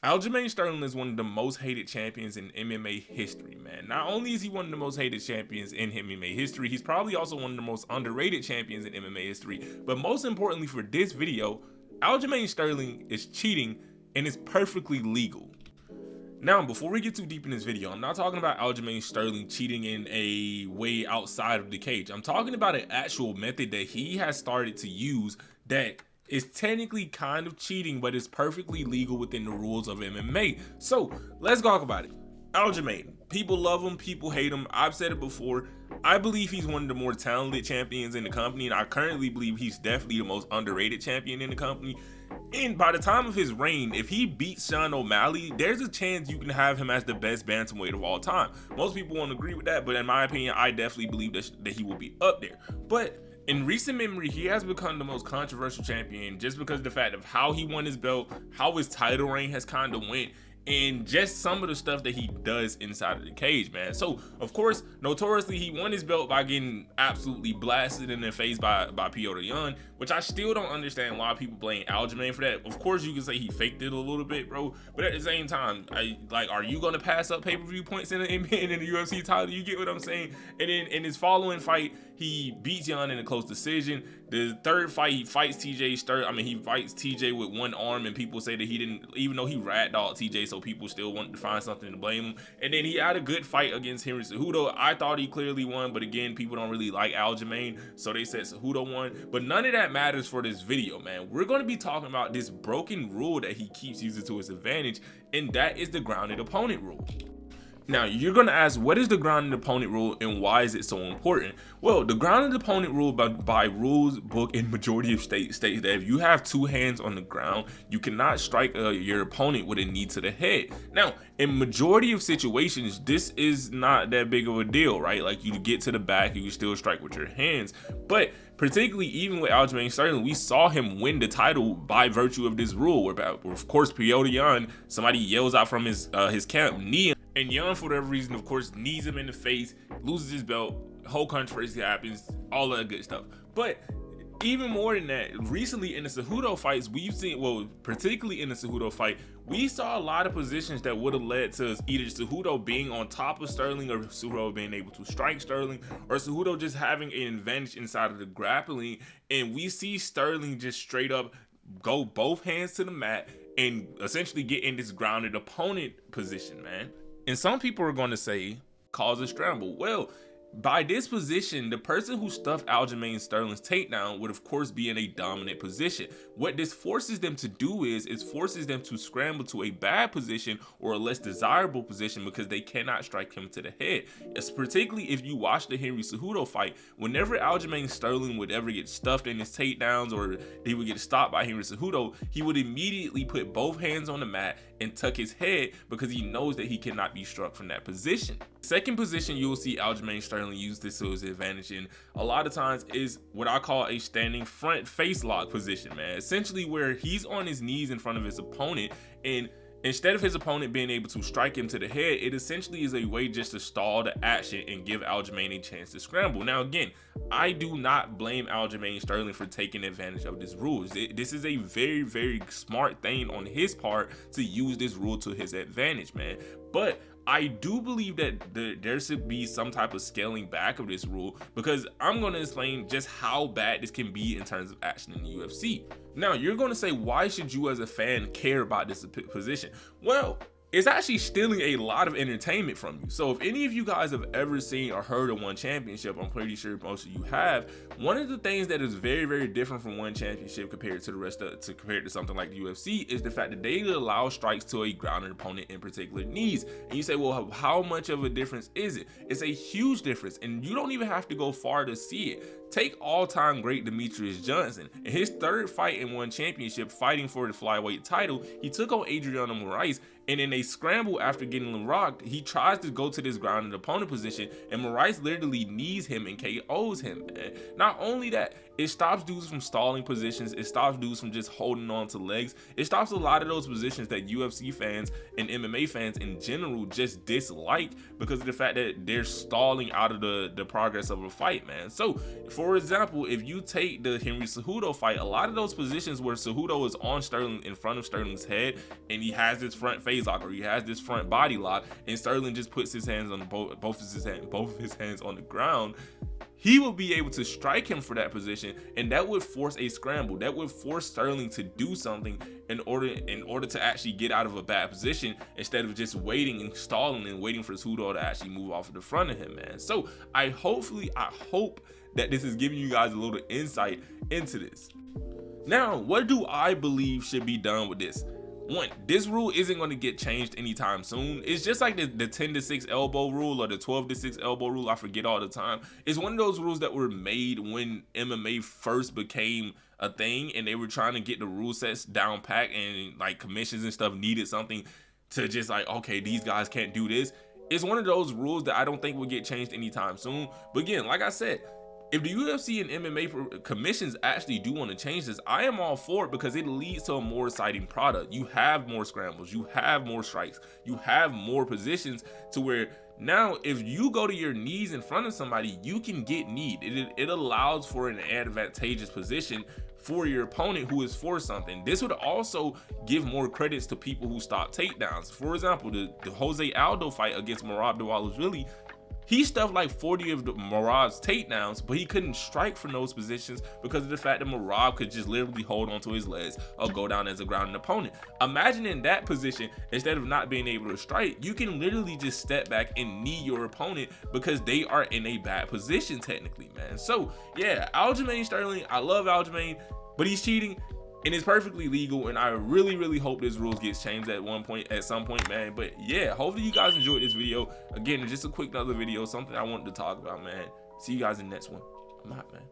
Aljamain Sterling is one of the most hated champions in MMA history, man. Not only is he one of the most hated champions in MMA history, he's probably also one of the most underrated champions in MMA history. But most importantly for this video, Aljamain Sterling is cheating and is perfectly legal. Now, before we get too deep in this video, I'm not talking about Aljamain Sterling cheating in a way outside of the cage. I'm talking about an actual method that he has started to use that is technically kind of cheating, but it's perfectly legal within the rules of MMA. So let's talk about it. Aljamain, people love him, people hate him. I've said it before. I believe he's one of the more talented champions in the company, and I currently believe he's definitely the most underrated champion in the company. And by the time of his reign, if he beats Sean O'Malley, there's a chance you can have him as the best bantamweight of all time. Most people won't agree with that, but in my opinion, I definitely believe that he will be up there. But in recent memory, he has become the most controversial champion just because of the fact of how he won his belt, how his title reign has kind of went, and just some of the stuff that he does inside of the cage, man. So, of course, notoriously, he won his belt by getting absolutely blasted in the face by Petr Yan, which I still don't understand why people blame Aljamain for that. Of course, you can say he faked it a little bit, bro, but at the same time, are you gonna pass up pay-per-view points in the UFC title? You get what I'm saying? And then in his following fight, he beats Yan in a close decision. The third fight, he fights TJ he fights TJ with one arm, and people say that he didn't, even though he ragdolled TJ, so people still wanted to find something to blame him. And then he had a good fight against Henry Cejudo. I thought he clearly won, but again, people don't really like Aljamain, so they said Cejudo won. But none of that matters for this video, man. We're going to be talking about this broken rule that he keeps using to his advantage, and that is the grounded opponent rule. Now, you're going to ask, what is the grounded opponent rule and why is it so important? Well, the grounded opponent rule by rules book in majority of states states that if you have two hands on the ground, you cannot strike your opponent with a knee to the head. Now, in majority of situations, this is not that big of a deal, right? Like, you get to the back, you can still strike with your hands. But particularly even with Aljamain Sterling, we saw him win the title by virtue of this rule, where of course, Petr Yan, somebody yells out from his camp, knee, and Yan, for whatever reason, of course, knees him in the face, loses his belt, whole controversy happens, all that good stuff. But even more than that, recently in the Cejudo fights, we've seen, well, particularly in the Cejudo fight, we saw a lot of positions that would have led to either Cejudo being on top of Sterling, or Cejudo being able to strike Sterling, or Cejudo just having an advantage inside of the grappling. And we see Sterling just straight up go both hands to the mat and essentially get in this grounded opponent position, man. And some people are going to say, cause a scramble. Well, by this position, the person who stuffed Aljamain Sterling's takedown would of course be in a dominant position. What this forces them to do is it forces them to scramble to a bad position or a less desirable position because they cannot strike him to the head. It's particularly if you watch the Henry Cejudo fight, whenever Aljamain Sterling would ever get stuffed in his takedowns or he would get stopped by Henry Cejudo, he would immediately put both hands on the mat and tuck his head because he knows that he cannot be struck from that position. Second position you'll see Aljamain Sterling use this to his advantage in a lot of times is what I call a standing front face lock position, man. Essentially where he's on his knees in front of his opponent, and instead of his opponent being able to strike him to the head, it essentially is a way just to stall the action and give Aljamain a chance to scramble. Now again, I do not blame Aljamain Sterling for taking advantage of this rule. This is a very, very smart thing on his part to use this rule to his advantage, man. But I do believe that there should be some type of scaling back of this rule, because I'm going to explain just how bad this can be in terms of action in the UFC. Now, you're going to say, why should you as a fan care about this position? Well, it's actually stealing a lot of entertainment from you. So if any of you guys have ever seen or heard of One Championship, I'm pretty sure most of you have. One of the things that is very, very different from One Championship compared to the rest of compared to something like the UFC is the fact that they allow strikes to a grounded opponent, in particular knees. And you say, well, how much of a difference is it? It's a huge difference, and you don't even have to go far to see it. Take all-time great Demetrius Johnson. In his third fight in One Championship, fighting for the flyweight title, he took on Adriano Moraes, and in a scramble after getting rocked, he tries to go to this grounded opponent position, and Moraes literally knees him and KOs him. Not only that, it stops dudes from stalling positions. It stops dudes from just holding on to legs. It stops a lot of those positions that UFC fans and MMA fans in general just dislike because of the fact that they're stalling out of the progress of a fight, man. So, for example, if you take the Henry Cejudo fight, a lot of those positions where Cejudo is on Sterling in front of Sterling's head and he has this front phase lock or he has this front body lock, and Sterling just puts his hands on both of his hands on the ground, he will be able to strike him for that position, and that would force a scramble. That would force Sterling to do something in order to actually get out of a bad position, instead of just waiting and stalling and waiting for Cejudo to actually move off of the front of him, man. So I hope that this is giving you guys a little insight into this. Now, what do I believe should be done with this? One, this rule isn't going to get changed anytime soon. It's just like the 10-6 elbow rule or the 12-6 elbow rule. I forget all the time. It's one of those rules that were made when MMA first became a thing and they were trying to get the rule sets down pat, and like commissions and stuff needed something to just like, okay, these guys can't do this. It's one of those rules that I don't think will get changed anytime soon. But again, like I said, if the UFC and MMA commissions actually do want to change this, I am all for it because it leads to a more exciting product. You have more scrambles, you have more strikes, you have more positions to where now if you go to your knees in front of somebody, you can get kneed. It allows for an advantageous position for your opponent who is for something. This would also give more credits to people who stop takedowns. For example, the Jose Aldo fight against Merab Dvalishvili, he stuffed like 40 of Merab's takedowns, but he couldn't strike from those positions because of the fact that Merab could just literally hold onto his legs or go down as a grounded opponent. Imagine in that position, instead of not being able to strike, you can literally just step back and knee your opponent because they are in a bad position technically, man. So yeah, Aljamain Sterling, I love Aljamain, but he's cheating. And it's perfectly legal, and I really hope this rules gets changed at some point, man. But yeah, hopefully you guys enjoyed this video. Again, just a quick another video, something I wanted to talk about, man. See you guys in the next one. I'm out, man.